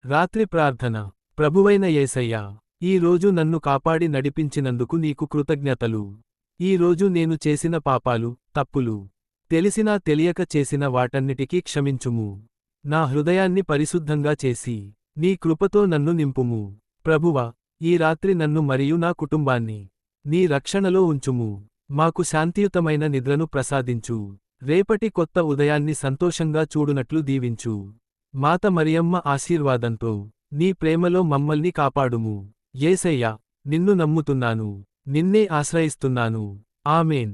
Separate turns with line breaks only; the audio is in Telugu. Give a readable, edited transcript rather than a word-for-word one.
రాత్రి ప్రార్థన. ప్రభువైన యేసయ్యా, ఈ రోజు నన్ను కాపాడి నడిపించినందుకు నీకు కృతజ్ఞతలు. ఈ రోజు నేను చేసిన పాపాలు, తప్పులు, తెలిసినా తెలియక చేసిన వాటన్నిటికీ క్షమించుము. నా హృదయాన్ని పరిశుద్ధంగా చేసి, నీ కృపతో నన్ను నింపుము. ప్రభువా, ఈ రాత్రి నన్ను మరియు నా కుటుంబాన్ని నీ రక్షణలో ఉంచుము. మాకు శాంతియుతమైన నిద్రను ప్రసాదించు. రేపటి కొత్త ఉదయాన్ని సంతోషంగా చూడునట్లు దీవించు. మాత మరియమ్మ ఆశీర్వాదంతో నీ ప్రేమలో మమ్మల్ని కాపాడుము. యేసయ్యా, నిన్ను నమ్ముతున్నాను, నిన్నే ఆశ్రయిస్తున్నాను. ఆమేన్.